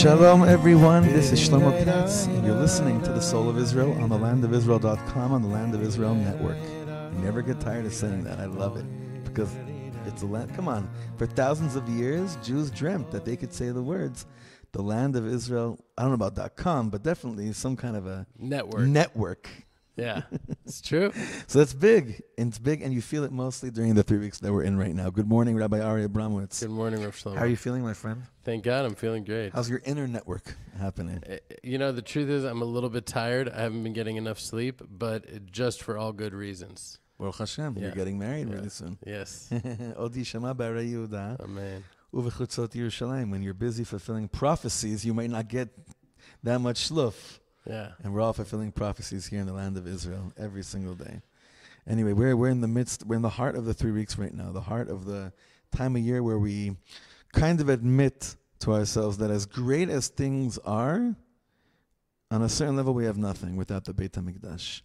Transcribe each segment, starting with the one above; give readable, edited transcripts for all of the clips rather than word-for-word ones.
Shalom everyone, this is Shlomo Katz, and you're listening to The Soul of Israel on the landofisrael.com on the Land of Israel network. I never get tired of saying that. I love it because it's a land. Come on, for thousands of years, Jews dreamt that they could say the words, the Land of Israel. I don't know about .com, but definitely some kind of a network. Yeah, it's true. So that's big. And it's big, and you feel it mostly during the 3 weeks that we're in right now. Good morning, Rabbi Ari Abramowitz. Good morning, Rabbi Shlomo. How are you feeling, my friend? Thank God, I'm feeling great. How's your inner network happening? You know, the truth is I'm a little bit tired. I haven't been getting enough sleep, but just for all good reasons. Baruch Hashem, you're getting married really soon. Yes. Odi Shema B'Arei Yehuda. Amen. Uvechutzot Yerushalayim. When you're busy fulfilling prophecies, you might not get that much shluf. Yeah. And we're all fulfilling prophecies here in the Land of Israel every single day. Anyway, we're in the heart of the 3 weeks right now, the heart of the time of year where we kind of admit to ourselves that as great as things are, on a certain level we have nothing without the Beit HaMikdash,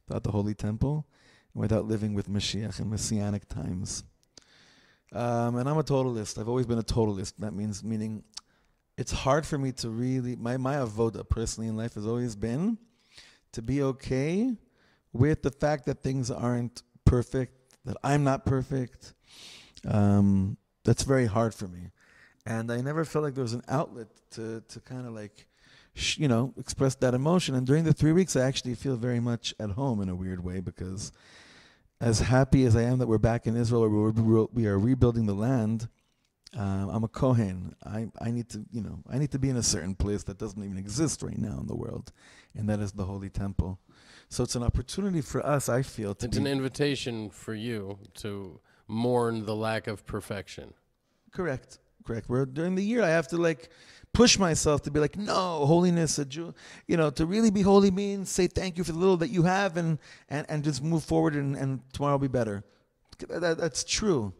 without the Holy Temple, and without living with Mashiach in Messianic times. And I'm a totalist. I've always been a totalist. That meaning it's hard for me to really, my avoda personally in life has always been to be okay with the fact that things aren't perfect, that I'm not perfect. That's very hard for me. And I never felt like there was an outlet to kind of like, express that emotion. And during the 3 weeks, I actually feel very much at home in a weird way, because as happy as I am that we're back in Israel, we are rebuilding the land. I'm a Kohen. I need to be in a certain place that doesn't even exist right now in the world, and that is the Holy Temple. So it's an opportunity for us, I feel. It's an invitation for you to mourn the lack of perfection. Correct. During the year, I have to push myself to be like, no, holiness, to really be holy means say thank you for the little that you have and just move forward and tomorrow will be better. That's true.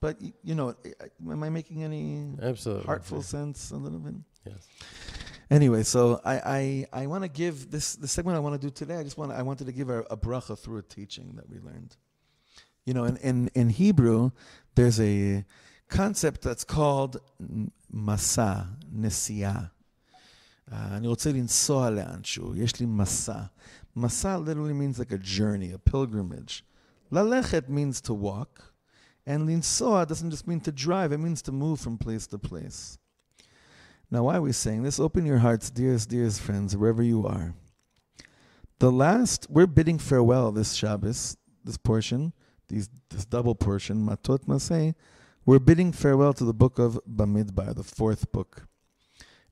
But, am I making any heartful sense a little bit? Yes. Anyway, so I want to give the segment I want to do today. I wanted to give a bracha through a teaching that we learned. In Hebrew, there's a concept that's called masa, nesiah. אני רוצה לנסוע לאנשהו, יש לי מסע. Masa literally means like a journey, a pilgrimage. Lalechet means to walk. And linsua doesn't just mean to drive, it means to move from place to place. Now, why are we saying this? Open your hearts, dearest friends, wherever you are. We're bidding farewell this Shabbos, this portion, this double portion, Matot Maseh. We're bidding farewell to the book of Bamidbar, the fourth book.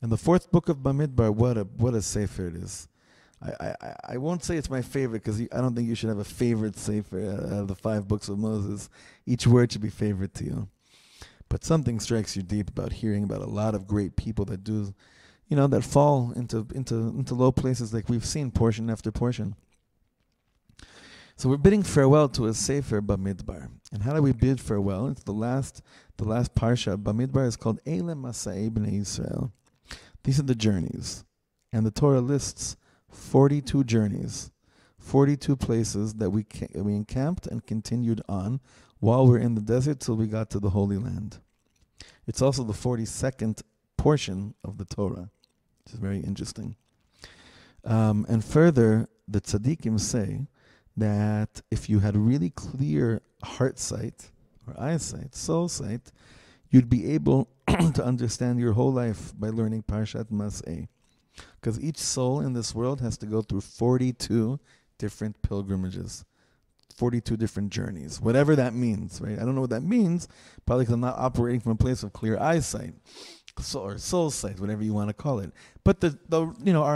And the fourth book of Bamidbar, what a sefer it is. I won't say it's my favorite, because I don't think you should have a favorite sefer out of the 5 books of Moses. Each word should be favorite to you. But something strikes you deep about hearing about a lot of great people that do, that fall into low places like we've seen portion after portion. So we're bidding farewell to a sefer Bamidbar. And how do we bid farewell? It's the last parsha. Bamidbar is called Eile Masa'ei Bnei Yisrael. These are the journeys. And the Torah lists 42 journeys, 42 places that we encamped and continued on while we're in the desert till we got to the Holy Land. It's also the 42nd portion of the Torah, which is very interesting. And further, the tzaddikim say that if you had really clear heart sight or eyesight, soul sight, you'd be able to understand your whole life by learning Parshat Mas'eh. Because each soul in this world has to go through 42 different pilgrimages, 42 different journeys, whatever that means, right? I don't know what that means, probably because I'm not operating from a place of clear eyesight, or soul sight, whatever you want to call it. But our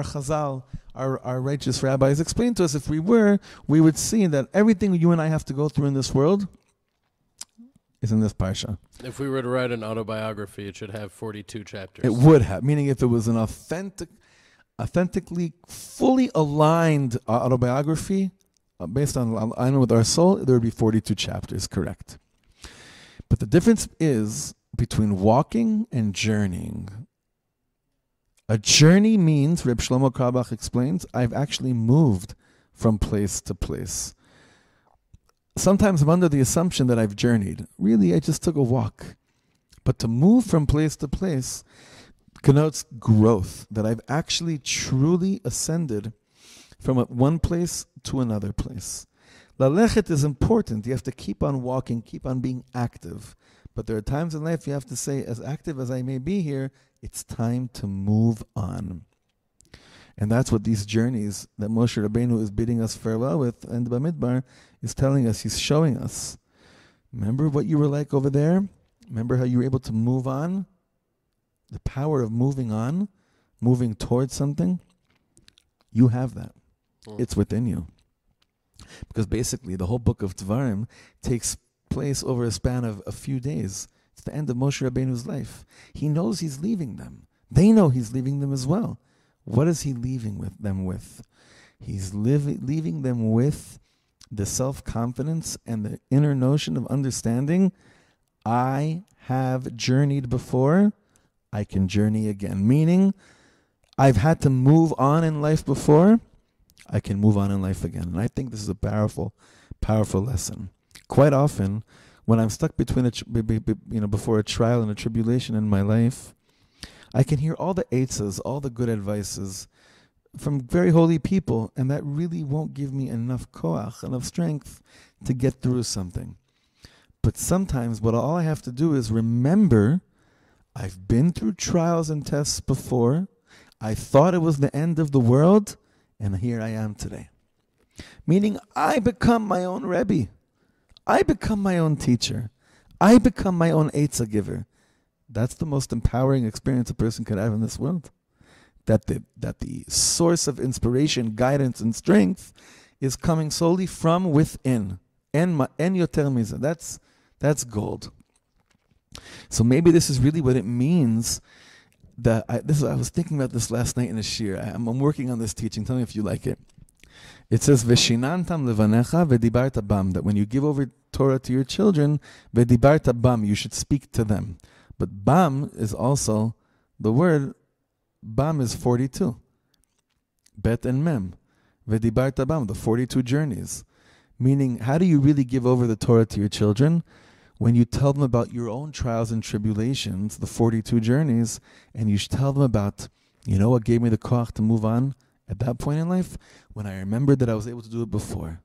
Chazal, our righteous rabbis explained to us, if we would see that everything you and I have to go through in this world is in this parsha. If we were to write an autobiography, it should have 42 chapters. It would have, meaning if it was an authentically, fully aligned autobiography based on alignment with our soul, there would be 42 chapters, correct. But the difference is between walking and journeying. A journey means, Rabbi Shlomo Katz explains, I've actually moved from place to place. Sometimes I'm under the assumption that I've journeyed. Really, I just took a walk. But to move from place to place connotes growth, that I've actually truly ascended from one place to another place. Lalechet is important. You have to keep on walking, keep on being active. But there are times in life you have to say, as active as I may be here, it's time to move on. And that's what these journeys that Moshe Rabbeinu is bidding us farewell with, and Bamidbar is telling us, he's showing us. Remember what you were like over there? Remember how you were able to move on? The power of moving on, moving towards something, you have that. It's within you. Because basically the whole book of Devarim takes place over a span of a few days. It's the end of Moshe Rabbeinu's life. He knows he's leaving them. They know he's leaving them as well. What is he leaving them with? He's leaving them with the self-confidence and the inner notion of understanding, I have journeyed before, I can journey again. Meaning, I've had to move on in life before, I can move on in life again. And I think this is a powerful, powerful lesson. Quite often, when I'm stuck between before a trial and a tribulation in my life, I can hear all the eitzas, all the good advices from very holy people, and that really won't give me enough koach, enough strength to get through something. But sometimes all I have to do is remember I've been through trials and tests before. I thought it was the end of the world, and here I am today. Meaning I become my own Rebbe. I become my own teacher. I become my own eitzah giver. That's the most empowering experience a person could have in this world. That the source of inspiration, guidance, and strength is coming solely from within. En yoter mizeh. That's gold. So maybe this is really what it means. I was thinking about this last night in a shir. I'm working on this teaching. Tell me if you like it. It says, "Veshinantam levanecha v'dibarta bam," that when you give over Torah to your children, v'dibarta bam, you should speak to them. But bam is also the word. Bam is 42. Bet and mem. V'dibarta bam, the 42 journeys. Meaning, how do you really give over the Torah to your children? When you tell them about your own trials and tribulations, the 42 journeys, and you tell them about, you know what gave me the koach to move on at that point in life? When I remembered that I was able to do it before.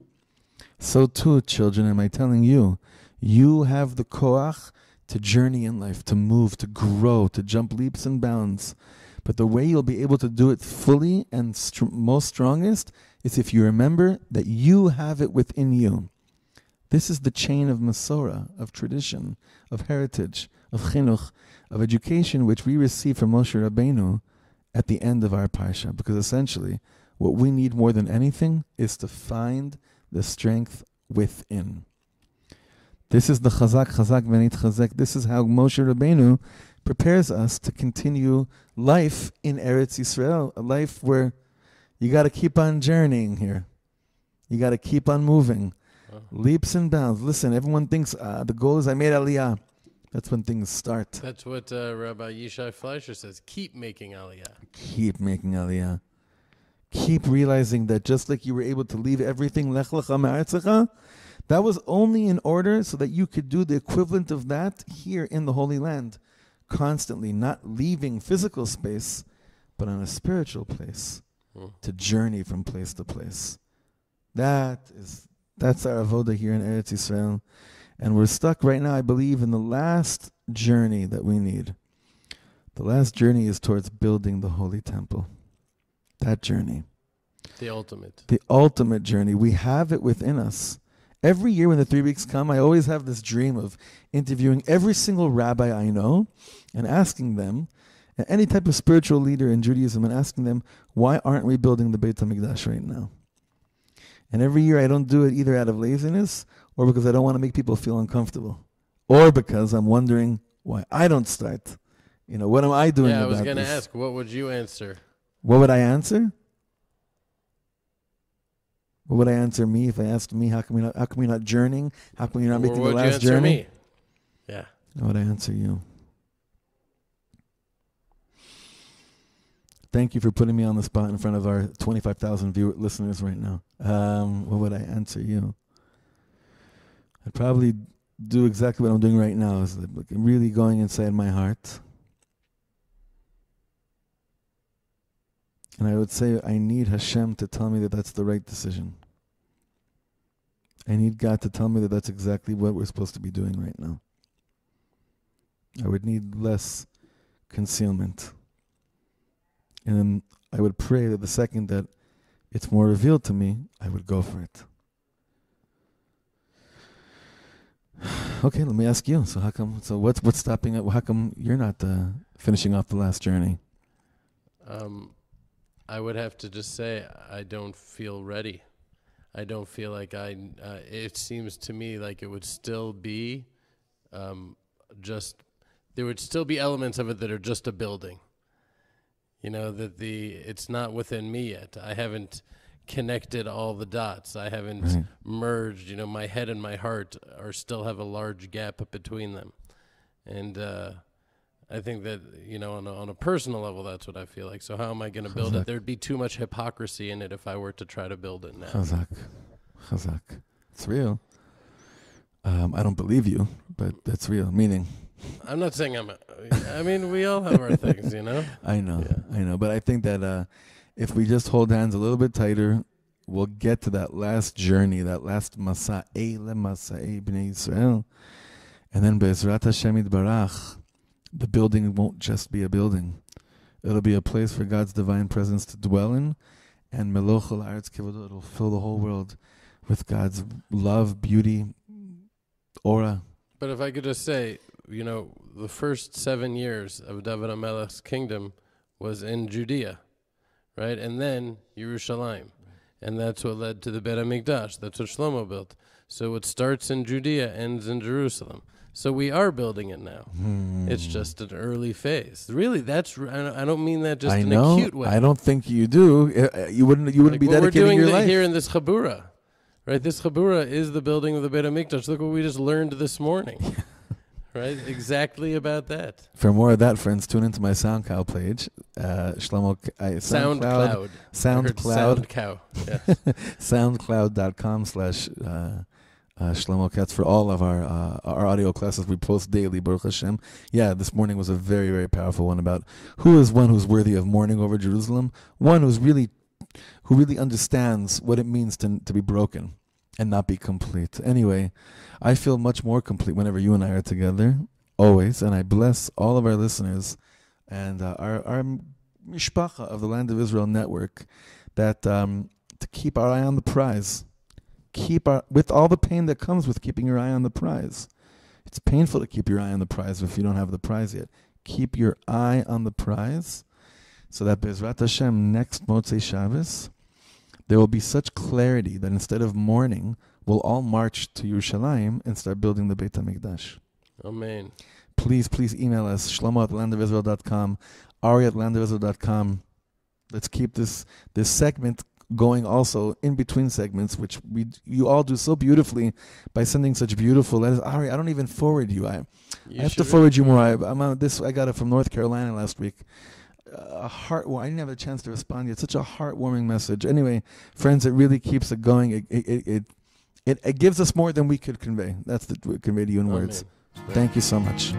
So too, children, am I telling you, you have the koach to journey in life, to move, to grow, to jump leaps and bounds. But the way you'll be able to do it fully and most strongest is if you remember that you have it within you. This is the chain of Masorah, of tradition, of heritage, of chinuch, of education, which we receive from Moshe Rabbeinu at the end of our parsha. Because essentially, what we need more than anything is to find the strength within. This is the chazak v'nit chazek. This is how Moshe Rabbeinu prepares us to continue life in Eretz Yisrael, a life where you got to keep on journeying here. You got to keep on moving. Leaps and bounds. Listen, everyone thinks the goal is I made Aliyah. That's when things start. That's what Rabbi Yishai Fleischer says. Keep making Aliyah. Keep making Aliyah. Keep realizing that just like you were able to leave everything, Lech Lecha Me'artzecha, that was only in order so that you could do the equivalent of that here in the Holy Land. Constantly, not leaving physical space, but on a spiritual place, to journey from place to place. That's our avoda here in Eretz Yisrael. And we're stuck right now, I believe, in the last journey that we need. The last journey is towards building the Holy Temple. That journey. The ultimate. The ultimate journey. We have it within us. Every year when the 3 weeks come, I always have this dream of interviewing every single rabbi I know and asking them, and any type of spiritual leader in Judaism, and asking them, why aren't we building the Beit HaMikdash right now? And every year I don't do it either out of laziness or because I don't want to make people feel uncomfortable, or because I'm wondering why I don't start. What am I doing about this? Yeah, I was going to ask, what would you answer? What would I answer? What would I answer me if I asked me, how come we not journeying? How come you're not making the last journey? Me? Yeah. How would I answer you? Thank you for putting me on the spot in front of our 25,000 listeners right now. What would I answer you? I'd probably do exactly what I'm doing right now. Is really going inside my heart And I would say I need Hashem to tell me that that's the right decision. I need God to tell me that that's exactly what we're supposed to be doing right now. I would need less concealment. And then I would pray that the second that it's more revealed to me, I would go for it. Okay, let me ask you. So how come? So what's stopping it? How come you're not finishing off the last journey? I would have to just say I don't feel ready. I don't feel like it seems to me like it would still be there would still be elements of it that are just a building. You know, that it's not within me yet. I haven't connected all the dots. I haven't merged. You know, my head and my heart still have a large gap between them. And I think that, you know, on a personal level, that's what I feel like. So how am I going to build it? There'd be too much hypocrisy in it if I were to try to build it now. Chazak. It's real. I don't believe you, but that's real. Meaning, I'm not saying I mean, we all have our things, you know? I know. But I think that if we just hold hands a little bit tighter, we'll get to that last journey, that last Masa'e B'nai Yisrael. And then Be'ezrat Hashem Yitbarach, the building won't just be a building. It'll be a place for God's divine presence to dwell in, and Meloch Ha'aretz Kivodo, it'll fill the whole world with God's love, beauty, aura. But if I could just say, you know, the first 7 years of David HaMelech's kingdom was in Judea, right? And then Yerushalayim. And that's what led to the Beit HaMikdash. That's what Shlomo built. So it starts in Judea, ends in Jerusalem. So we are building it now. It's just an early phase. Really, I don't mean that just in a cute way. I don't think you do. You wouldn't be dedicating your life. We're doing here in this Chabura, right? This Chabura is the building of the Beit HaMikdash. Look what we just learned this morning, right? Exactly about that. For more of that, friends, tune into my SoundCloud page. SoundCloud. Yeah. SoundCloud.com/ Shlomo Katz for all of our audio classes we post daily, Baruch Hashem. Yeah, this morning was a very, very powerful one about who is one who's worthy of mourning over Jerusalem, one who really understands what it means to be broken and not be complete. Anyway, I feel much more complete whenever you and I are together, always, and I bless all of our listeners and our mishpacha of the Land of Israel Network that to keep our eye on the prize. With all the pain that comes with keeping your eye on the prize. It's painful to keep your eye on the prize if you don't have the prize yet. Keep your eye on the prize so that Be'ezrat Hashem, next Motzei Shabbos, there will be such clarity that instead of mourning, we'll all march to Yerushalayim and start building the Beit HaMikdash. Amen. Please email us, shlomo@landofisrael.com, ari@landofisrael.com. Let's keep this segment going also in between segments, which you all do so beautifully by sending such beautiful letters. Ari, I don't even forward you. I have to forward you more. I'm on this. I got it from North Carolina last week. I didn't have a chance to respond yet. Such a heartwarming message. Anyway, friends, it really keeps it going. It gives us more than we could convey. That's convey to you in words. Thank you so much.